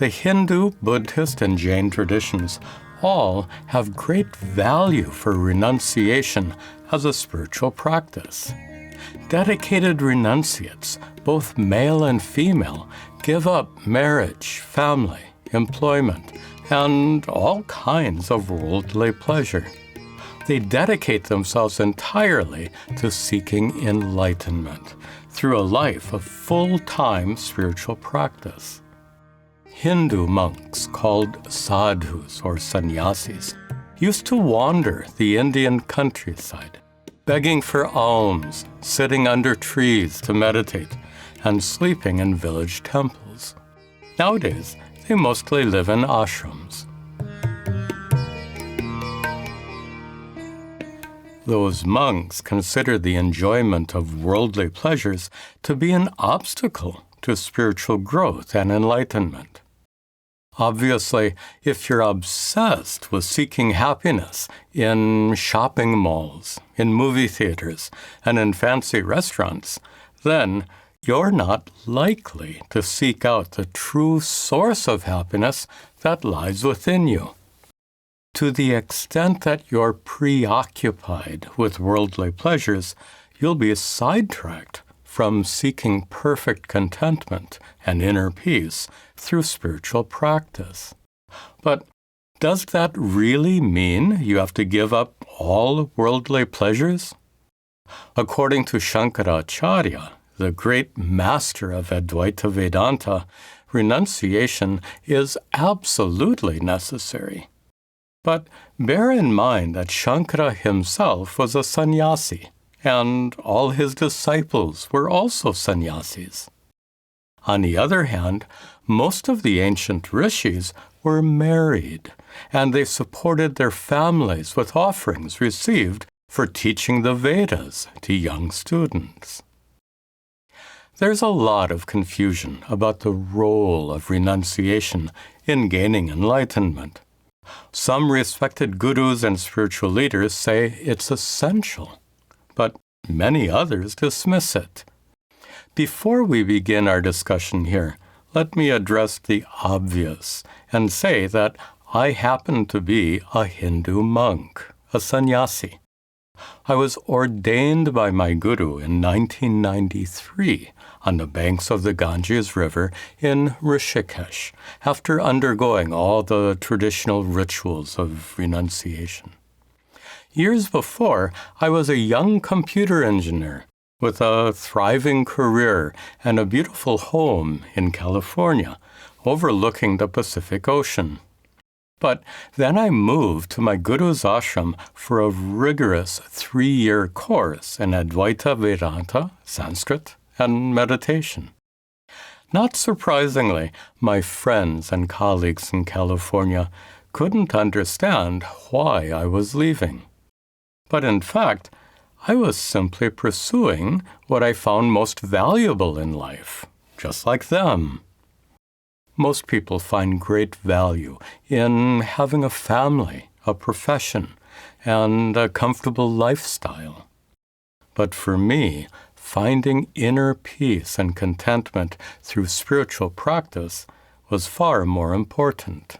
the Hindu, Buddhist, and Jain traditions all have great value for renunciation as a spiritual practice. Dedicated renunciates, both male and female, give up marriage, family, employment, and all kinds of worldly pleasure. They dedicate themselves entirely to seeking enlightenment through a life of full-time spiritual practice. Hindu monks called sadhus or sannyasis used to wander the Indian countryside, begging for alms, sitting under trees to meditate, and sleeping in village temples. Nowadays, they mostly live in ashrams. Those monks consider the enjoyment of worldly pleasures to be an obstacle to spiritual growth and enlightenment. Obviously, if you're obsessed with seeking happiness in shopping malls, in movie theaters, and in fancy restaurants, then you're not likely to seek out the true source of happiness that lies within you. To the extent that you're preoccupied with worldly pleasures, you'll be sidetracked from seeking perfect contentment and inner peace through spiritual practice. But does that really mean you have to give up all worldly pleasures? According to Shankara, the great master of Advaita Vedanta, renunciation is absolutely necessary. But bear in mind that Shankara himself was a sannyasi, and all his disciples were also sannyasis. On the other hand, most of the ancient rishis were married, and they supported their families with offerings received for teaching the Vedas to young students. There's a lot of confusion about the role of renunciation in gaining enlightenment. Some respected gurus and spiritual leaders say it's essential, but many others dismiss it. Before we begin our discussion here, let me address the obvious and say that I happen to be a Hindu monk, a sannyasi. I was ordained by my guru in 1993 on the banks of the Ganges River in Rishikesh, after undergoing all the traditional rituals of renunciation. Years before, I was a young computer engineer with a thriving career and a beautiful home in California, overlooking the Pacific Ocean. But then I moved to my guru's ashram for a rigorous 3-year course in Advaita Vedanta, Sanskrit, and meditation. Not surprisingly, my friends and colleagues in California couldn't understand why I was leaving. But in fact, I was simply pursuing what I found most valuable in life, just like them. Most people find great value in having a family, a profession, and a comfortable lifestyle. But for me, finding inner peace and contentment through spiritual practice was far more important.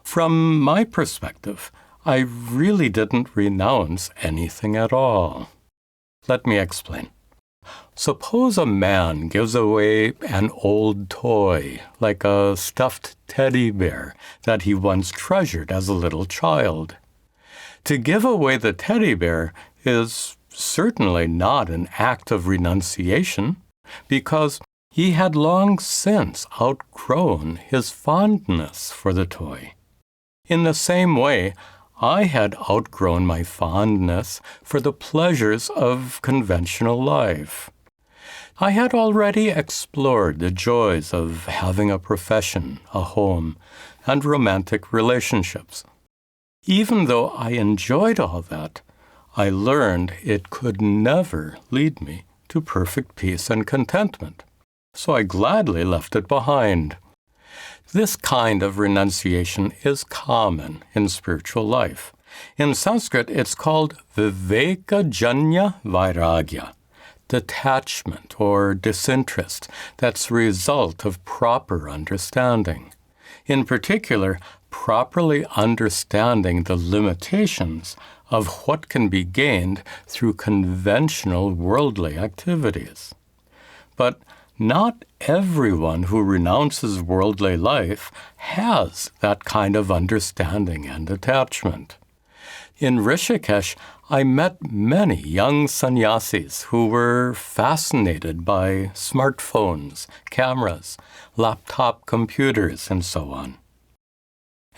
From my perspective, I really didn't renounce anything at all. Let me explain. Suppose a man gives away an old toy, like a stuffed teddy bear that he once treasured as a little child. To give away the teddy bear is certainly not an act of renunciation, because he had long since outgrown his fondness for the toy. In the same way, I had outgrown my fondness for the pleasures of conventional life. I had already explored the joys of having a profession, a home, and romantic relationships. Even though I enjoyed all that, I learned it could never lead me to perfect peace and contentment, so I gladly left it behind. This kind of renunciation is common in spiritual life. In Sanskrit, it's called Vivekajanya Vairagya, detachment or disinterest that's a result of proper understanding. In particular, properly understanding the limitations of what can be gained through conventional worldly activities. But not everyone who renounces worldly life has that kind of understanding and attachment. In Rishikesh, I met many young sannyasis who were fascinated by smartphones, cameras, laptop computers, and so on.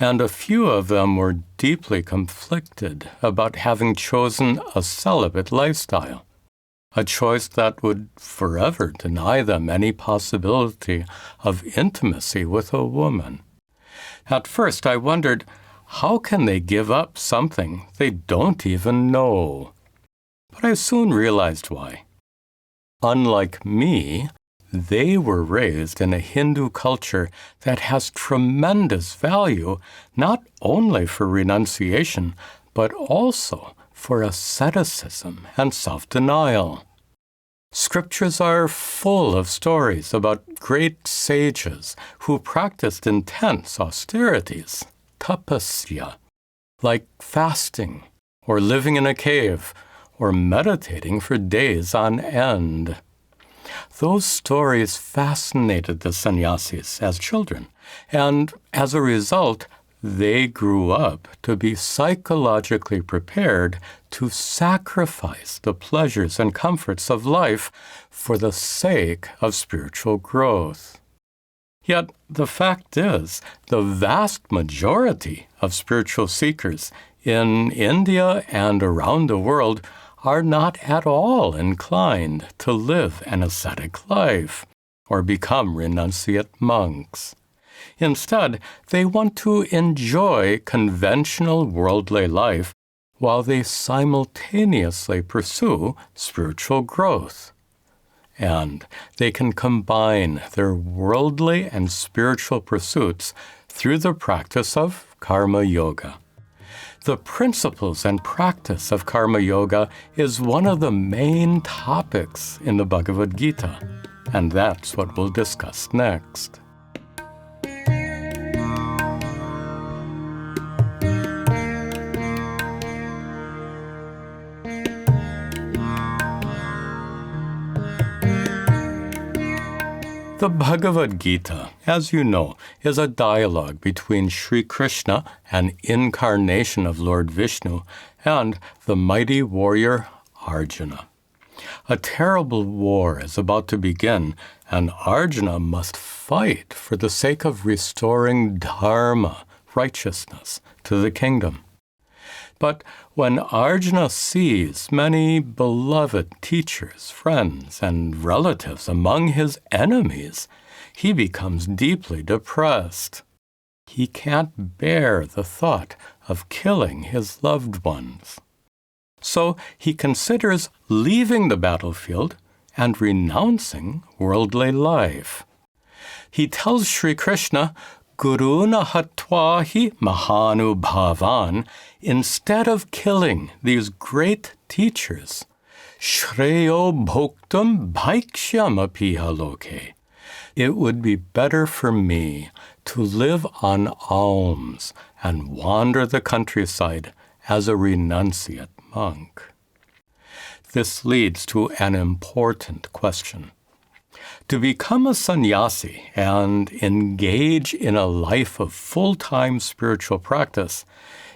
And a few of them were deeply conflicted about having chosen a celibate lifestyle, a choice that would forever deny them any possibility of intimacy with a woman. At first, I wondered, how can they give up something they don't even know? But I soon realized why. Unlike me, they were raised in a Hindu culture that has tremendous value not only for renunciation, but also for asceticism and self-denial. Scriptures are full of stories about great sages who practiced intense austerities, tapasya, like fasting, or living in a cave, or meditating for days on end. Those stories fascinated the sannyasis as children, and as a result, they grew up to be psychologically prepared to sacrifice the pleasures and comforts of life for the sake of spiritual growth. Yet the fact is, the vast majority of spiritual seekers in India and around the world are not at all inclined to live an ascetic life or become renunciate monks. Instead, they want to enjoy conventional worldly life while they simultaneously pursue spiritual growth. And they can combine their worldly and spiritual pursuits through the practice of karma yoga. The principles and practice of karma yoga is one of the main topics in the Bhagavad Gita, and that's what we'll discuss next. The Bhagavad Gita, as you know, is a dialogue between Sri Krishna, an incarnation of Lord Vishnu, and the mighty warrior Arjuna. A terrible war is about to begin, and Arjuna must fight for the sake of restoring dharma, righteousness, to the kingdom. But when Arjuna sees many beloved teachers, friends, and relatives among his enemies, he becomes deeply depressed. He can't bear the thought of killing his loved ones. So he considers leaving the battlefield and renouncing worldly life. He tells Sri Krishna, Guruna hatva hi mahanubhavan, instead of killing these great teachers, shreyo bhoktum bhaikshyam apiha loke. It would be better for me to live on alms and wander the countryside as a renunciate monk. This leads to an important question. To become a sannyasi and engage in a life of full-time spiritual practice,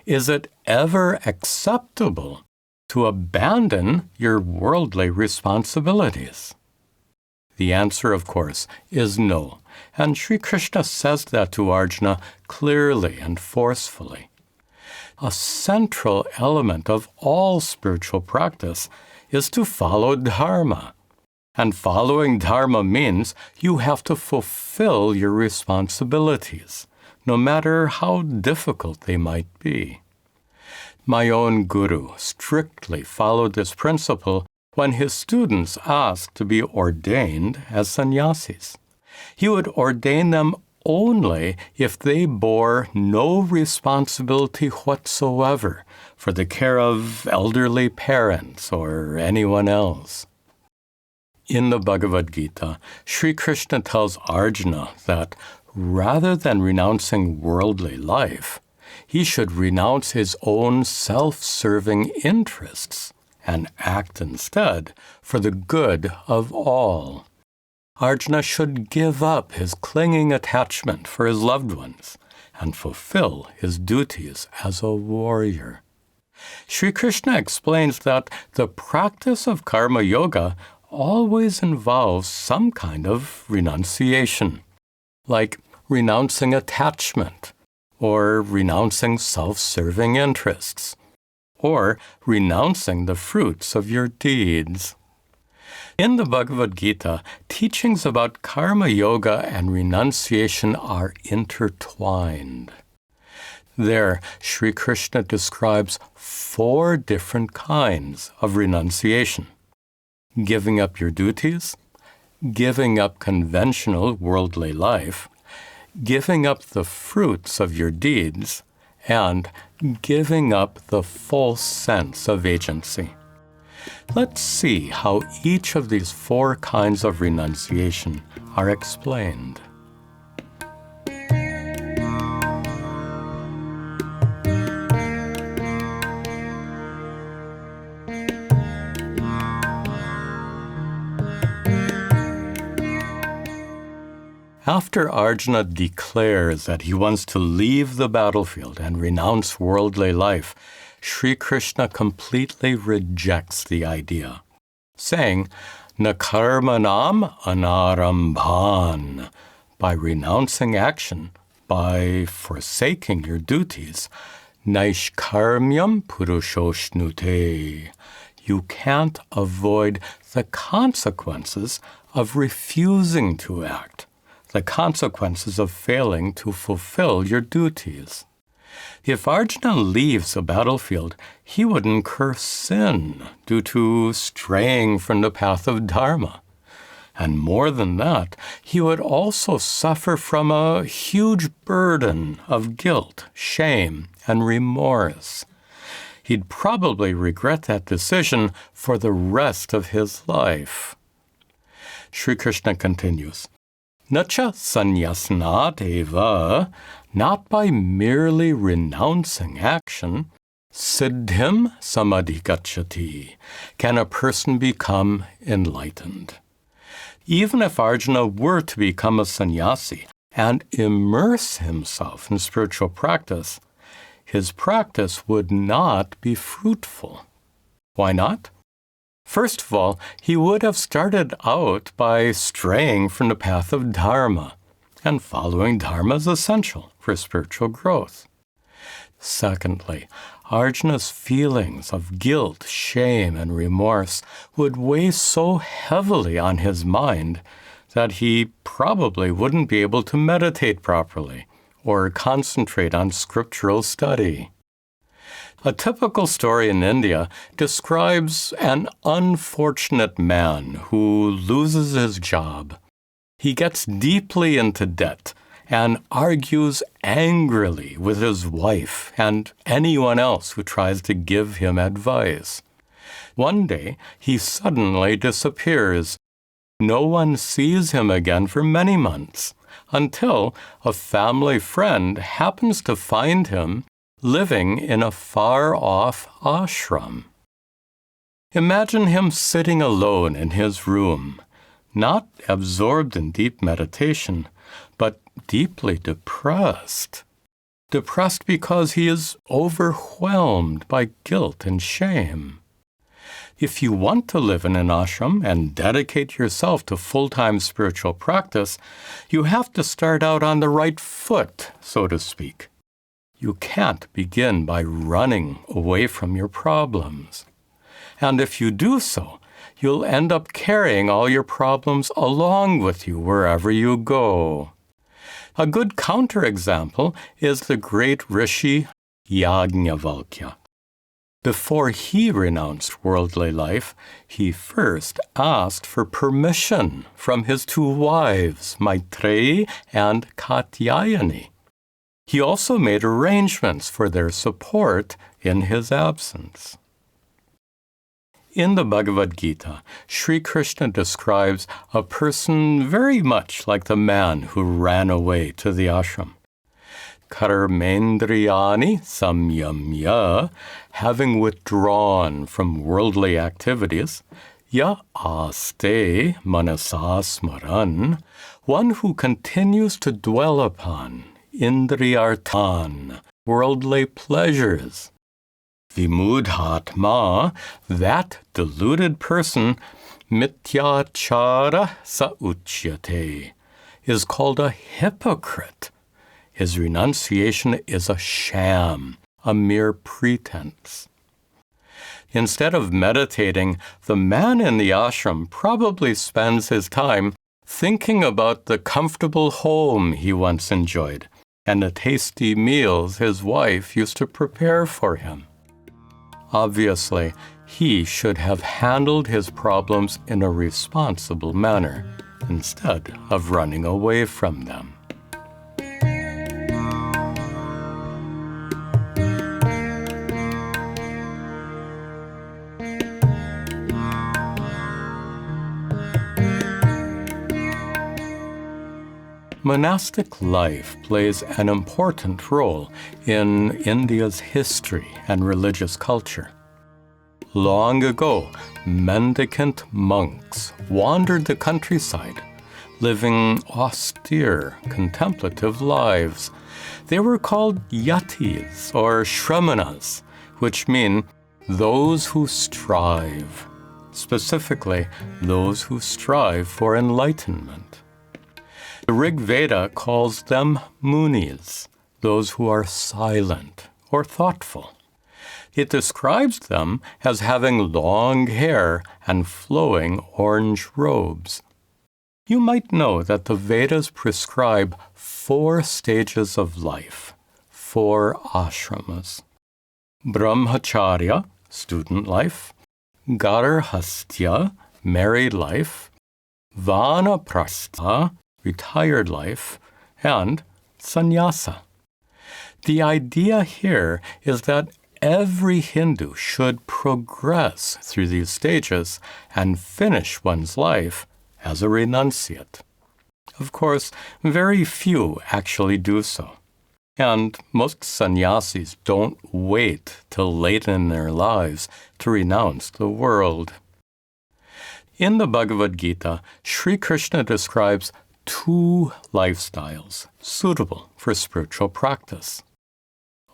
is it ever acceptable to abandon your worldly responsibilities? The answer, of course, is no, and Sri Krishna says that to Arjuna clearly and forcefully. A central element of all spiritual practice is to follow dharma. And following dharma means you have to fulfill your responsibilities, no matter how difficult they might be. My own guru strictly followed this principle when his students asked to be ordained as sannyasis. He would ordain them only if they bore no responsibility whatsoever for the care of elderly parents or anyone else. In the Bhagavad Gita, Sri Krishna tells Arjuna that rather than renouncing worldly life, he should renounce his own self-serving interests and act instead for the good of all. Arjuna should give up his clinging attachment for his loved ones and fulfill his duties as a warrior. Sri Krishna explains that the practice of karma yoga always involves some kind of renunciation, like renouncing attachment, or renouncing self-serving interests, or renouncing the fruits of your deeds. In the Bhagavad Gita, teachings about karma yoga and renunciation are intertwined. There, Sri Krishna describes 4 different kinds of renunciation: giving up your duties, giving up conventional worldly life, giving up the fruits of your deeds, and giving up the false sense of agency. Let's see how each of these 4 kinds of renunciation are explained. After Arjuna declares that he wants to leave the battlefield and renounce worldly life, Sri Krishna completely rejects the idea, saying, "Na karmanam anarambhan." By renouncing action, by forsaking your duties, naishkarmyam purushoshnute. You can't avoid the consequences of refusing to act, the consequences of failing to fulfill your duties. If Arjuna leaves the battlefield, he would incur sin due to straying from the path of dharma. And more than that, he would also suffer from a huge burden of guilt, shame, and remorse. He'd probably regret that decision for the rest of his life. Sri Krishna continues, Nacha sannyasnat eva, not by merely renouncing action, siddhim samadhigacchati, can a person become enlightened. Even if Arjuna were to become a sannyasi and immerse himself in spiritual practice, his practice would not be fruitful. Why not? First of all, he would have started out by straying from the path of dharma, and following dharma is essential for spiritual growth. Secondly, Arjuna's feelings of guilt, shame, and remorse would weigh so heavily on his mind that he probably wouldn't be able to meditate properly or concentrate on scriptural study. A typical story in India describes an unfortunate man who loses his job. He gets deeply into debt and argues angrily with his wife and anyone else who tries to give him advice. One day, he suddenly disappears. No one sees him again for many months, until a family friend happens to find him living in a far-off ashram. Imagine him sitting alone in his room, not absorbed in deep meditation, but deeply depressed. Depressed because he is overwhelmed by guilt and shame. If you want to live in an ashram and dedicate yourself to full-time spiritual practice, you have to start out on the right foot, so to speak. You can't begin by running away from your problems. And if you do so, you'll end up carrying all your problems along with you wherever you go. A good counterexample is the great rishi Yajnavalkya. Before he renounced worldly life, he first asked for permission from his 2 wives, Maitreyi and Katyayani. He also made arrangements for their support in his absence. In the Bhagavad Gita, Sri Krishna describes a person very much like the man who ran away to the ashram. Karmendriyani samyamya, having withdrawn from worldly activities, ya aste manasa smaran, one who continues to dwell upon indriyartan, worldly pleasures. Vimudhatma, that deluded person, mityachara sauchyate, is called a hypocrite. His renunciation is a sham, a mere pretense. Instead of meditating, the man in the ashram probably spends his time thinking about the comfortable home he once enjoyed and the tasty meals his wife used to prepare for him. Obviously, he should have handled his problems in a responsible manner instead of running away from them. Monastic life plays an important role in India's history and religious culture. Long ago, mendicant monks wandered the countryside, living austere, contemplative lives. They were called yatis or shramanas, which mean those who strive, specifically those who strive for enlightenment. The Rig Veda calls them munis, those who are silent or thoughtful. It describes them as having long hair and flowing orange robes. You might know that the Vedas prescribe 4 stages of life, 4 ashramas. Brahmacharya, student life, Garhastya, married life, Vanaprastha, retired life, and sannyasa. The idea here is that every Hindu should progress through these stages and finish one's life as a renunciate. Of course, very few actually do so. And most sannyasis don't wait till late in their lives to renounce the world. In the Bhagavad Gita, Sri Krishna describes 2 lifestyles suitable for spiritual practice.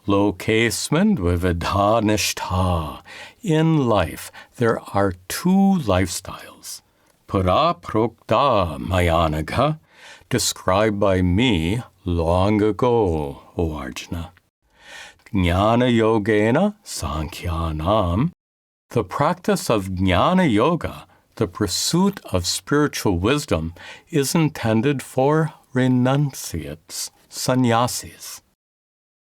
Lokesmin vividhanishta. In life, there are 2 lifestyles. Paraprokta mayanaga, described by me long ago, O Arjuna. Jnana yogena sankhyanam. The practice of jnana yoga, the pursuit of spiritual wisdom, is intended for renunciates, sannyasis.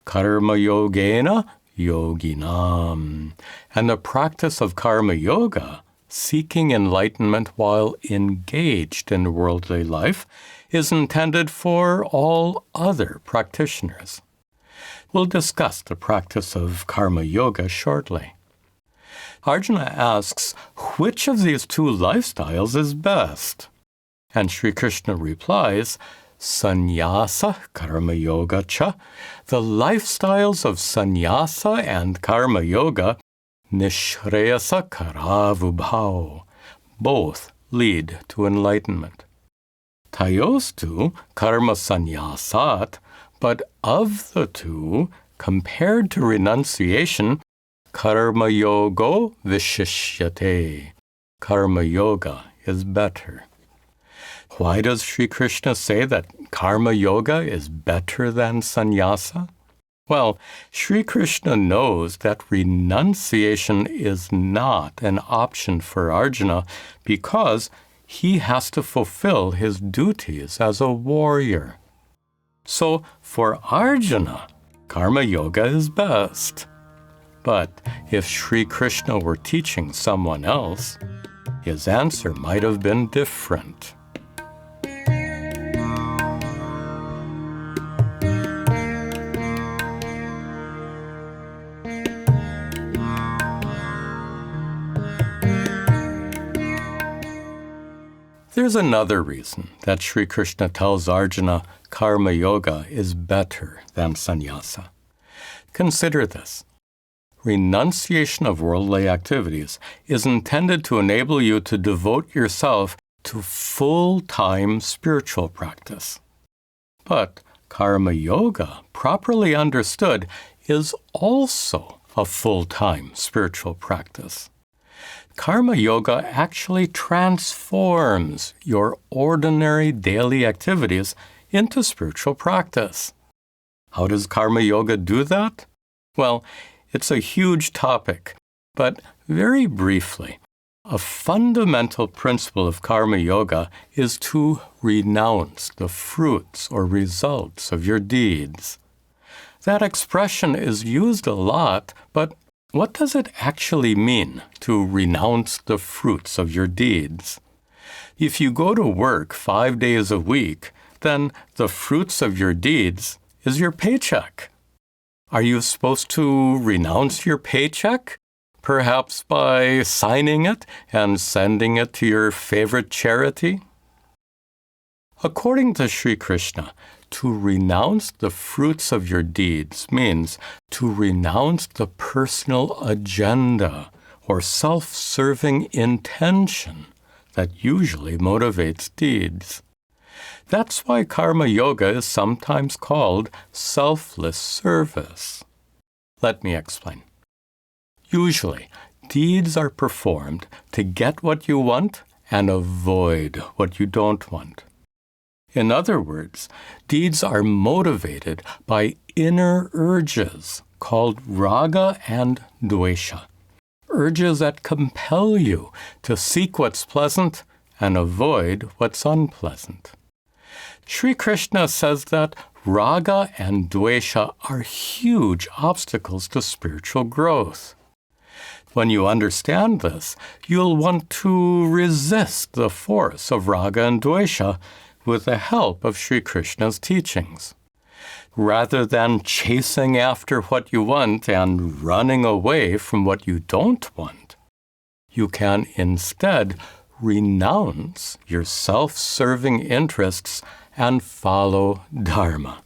Karma yogena yoginam. And the practice of karma yoga, seeking enlightenment while engaged in worldly life, is intended for all other practitioners. We'll discuss the practice of karma yoga shortly. Arjuna asks, which of these 2 lifestyles is best? And Sri Krishna replies, Sannyasa karma yoga cha. The lifestyles of sannyasa and karma yoga, nishreyasa karavubhao. Both lead to enlightenment. Tayostu karma sannyasat, but of the 2, compared to renunciation, karma yoga vishishyate. Karma yoga is better. Why does Sri Krishna say that karma yoga is better than sannyasa? Well, Sri Krishna knows that renunciation is not an option for Arjuna because he has to fulfill his duties as a warrior. So, for Arjuna, karma yoga is best. But if Sri Krishna were teaching someone else, his answer might have been different. There's another reason that Sri Krishna tells Arjuna karma yoga is better than sannyasa. Consider this. Renunciation of worldly activities is intended to enable you to devote yourself to full-time spiritual practice. But karma yoga, properly understood, is also a full-time spiritual practice. Karma yoga actually transforms your ordinary daily activities into spiritual practice. How does karma yoga do that? Well, it's a huge topic, but very briefly, a fundamental principle of karma yoga is to renounce the fruits or results of your deeds. That expression is used a lot, but what does it actually mean to renounce the fruits of your deeds? If you go to work 5 days a week, then the fruits of your deeds is your paycheck. Are you supposed to renounce your paycheck? Perhaps by signing it and sending it to your favorite charity? According to Sri Krishna, to renounce the fruits of your deeds means to renounce the personal agenda or self-serving intention that usually motivates deeds. That's why karma yoga is sometimes called selfless service. Let me explain. Usually, deeds are performed to get what you want and avoid what you don't want. In other words, deeds are motivated by inner urges called raga and dvesha, urges that compel you to seek what's pleasant and avoid what's unpleasant. Sri Krishna says that raga and dvesha are huge obstacles to spiritual growth. When you understand this, you'll want to resist the force of raga and dvesha with the help of Sri Krishna's teachings. Rather than chasing after what you want and running away from what you don't want, you can instead renounce your self-serving interests and follow dharma.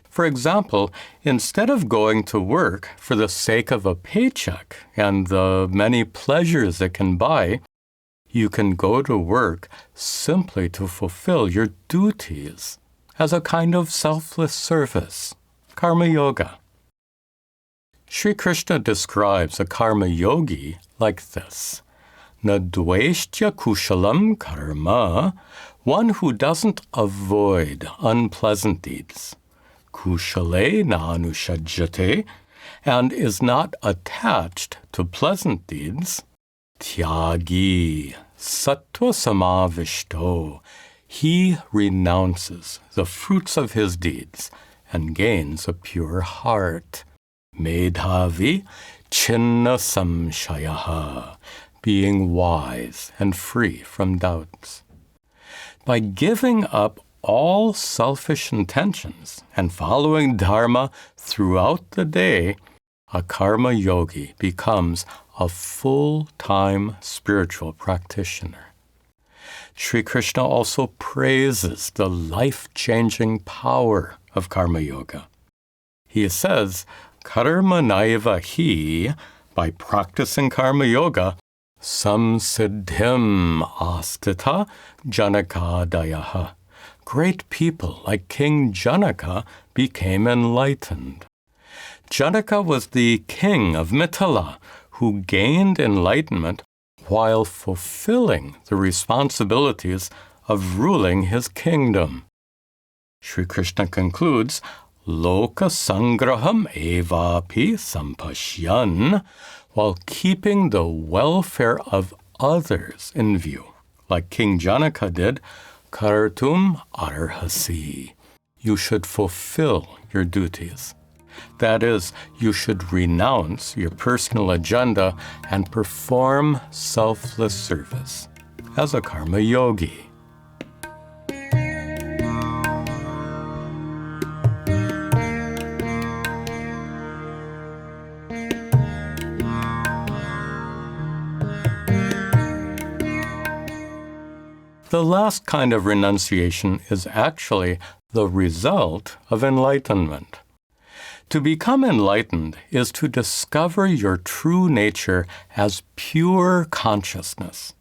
For example, instead of going to work for the sake of a paycheck and the many pleasures it can buy, you can go to work simply to fulfill your duties as a kind of selfless service, karma yoga. Sri Krishna describes a karma yogi like this: Na dveshtya kushalam karma, one who doesn't avoid unpleasant deeds, kushale na anushajyate, and is not attached to pleasant deeds, tyagi sattva samavishto, he renounces the fruits of his deeds and gains a pure heart, medhavi chinna samshayaha, being wise and free from doubts. By giving up all selfish intentions and following dharma throughout the day, a karma yogi becomes a full-time spiritual practitioner. Sri Krishna also praises the life-changing power of karma yoga. He says, karma naiva hi, by practicing karma yoga, samsiddhim astita janakadayaha. Great people like King Janaka became enlightened. Janaka was the king of Mithila who gained enlightenment while fulfilling the responsibilities of ruling his kingdom. Sri Krishna concludes, Loka sangraham evapi sampashyan, while keeping the welfare of others in view, like King Janaka did, kartum arhasi. You should fulfill your duties. That is, you should renounce your personal agenda and perform selfless service as a karma yogi. The last kind of renunciation is actually the result of enlightenment. To become enlightened is to discover your true nature as pure consciousness,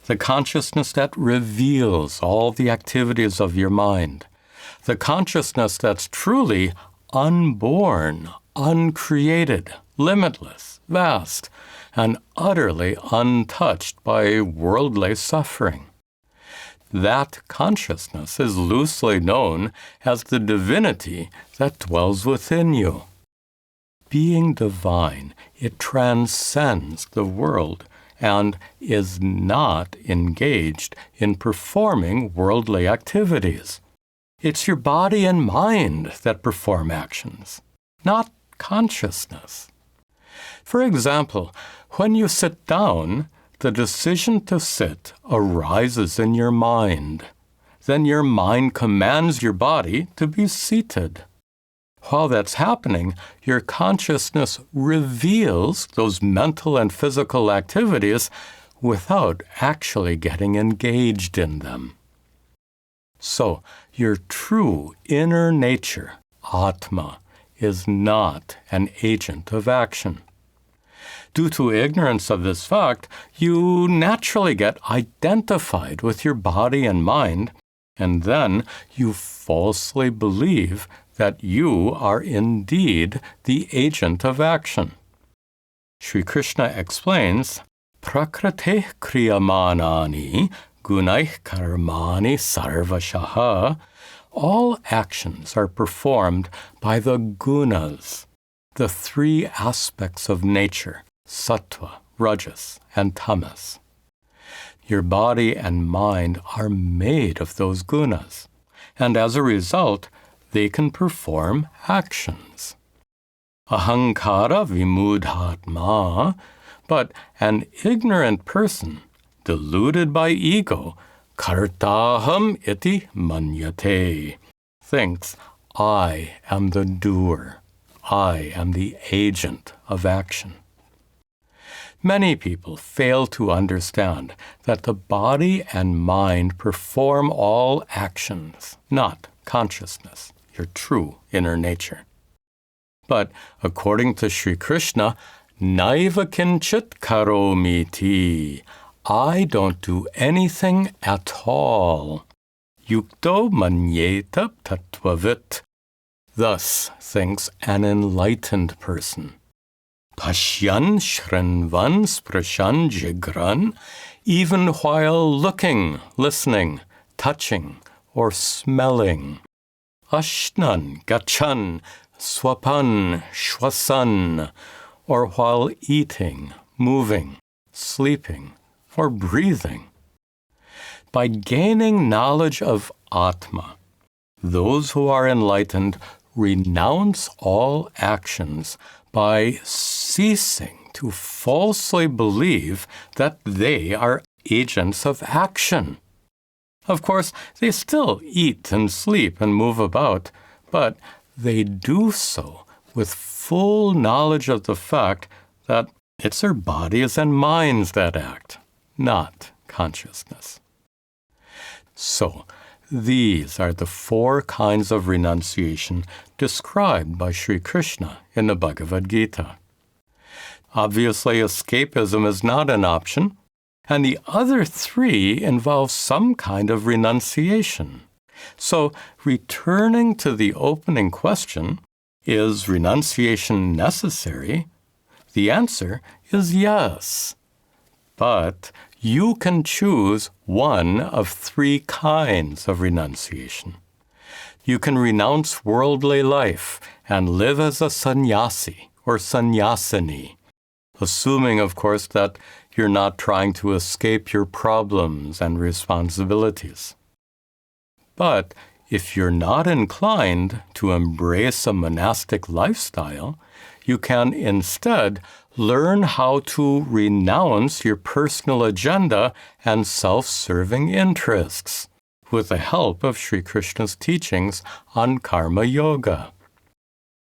the consciousness that reveals all the activities of your mind, the consciousness that's truly unborn, uncreated, limitless, vast, and utterly untouched by worldly suffering. That consciousness is loosely known as the divinity that dwells within you. Being divine, it transcends the world and is not engaged in performing worldly activities. It's your body and mind that perform actions, not consciousness. For example, when you sit down, the decision to sit arises in your mind. Then your mind commands your body to be seated. While that's happening, your consciousness reveals those mental and physical activities without actually getting engaged in them. So, your true inner nature, Atma, is not an agent of action. Due to ignorance of this fact, you naturally get identified with your body and mind, and then you falsely believe that you are indeed the agent of action. Sri Krishna explains, Prakrate kriyamanani gunaih karmani sarvashaha. All actions are performed by the gunas, the three aspects of nature, sattva, rajas, and tamas. Your body and mind are made of those gunas, and as a result, they can perform actions. Ahankara vimudhatma, but an ignorant person, deluded by ego, kartaham iti manyate, thinks, I am the doer, I am the agent of action. Many people fail to understand that the body and mind perform all actions, not consciousness, your true inner nature. But according to Sri Krishna, naiva kinchit karomiti, I don't do anything at all. Yukto manyeta tattvavit. Thus thinks an enlightened person. Pashyan shrinvan sprashan jigran, even while looking, listening, touching, or smelling. Ashnan, gachan, swapan, shwasan, or while eating, moving, sleeping, or breathing. By gaining knowledge of Atma, those who are enlightened renounce all actions by ceasing to falsely believe that they are agents of action. Of course, they still eat and sleep and move about, but they do so with full knowledge of the fact that it's their bodies and minds that act, not consciousness. So, these are the 4 kinds of renunciation described by Sri Krishna in the Bhagavad Gita. Obviously, escapism is not an option, and the other 3 involve some kind of renunciation. So, returning to the opening question, is renunciation necessary? The answer is yes. But you can choose one of 3 kinds of renunciation. You can renounce worldly life and live as a sannyasi or sannyasini, assuming, of course, that you're not trying to escape your problems and responsibilities. But if you're not inclined to embrace a monastic lifestyle, you can instead learn how to renounce your personal agenda and self-serving interests with the help of Sri Krishna's teachings on karma yoga.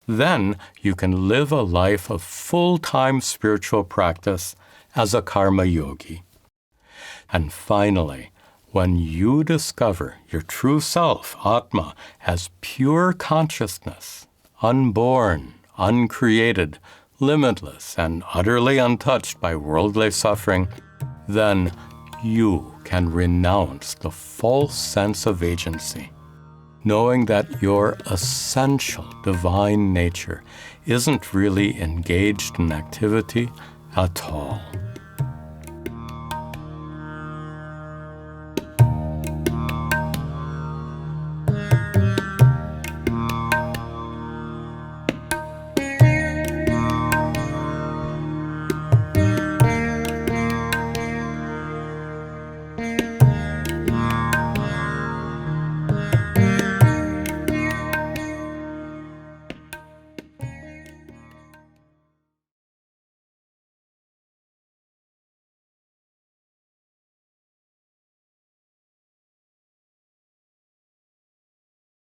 Then you can live a life of full-time spiritual practice as a karma yogi. And finally, When you discover your true self, Atma, as pure consciousness, unborn, uncreated, limitless, and utterly untouched by worldly suffering, then you can renounce the false sense of agency, knowing that your essential divine nature isn't really engaged in activity at all.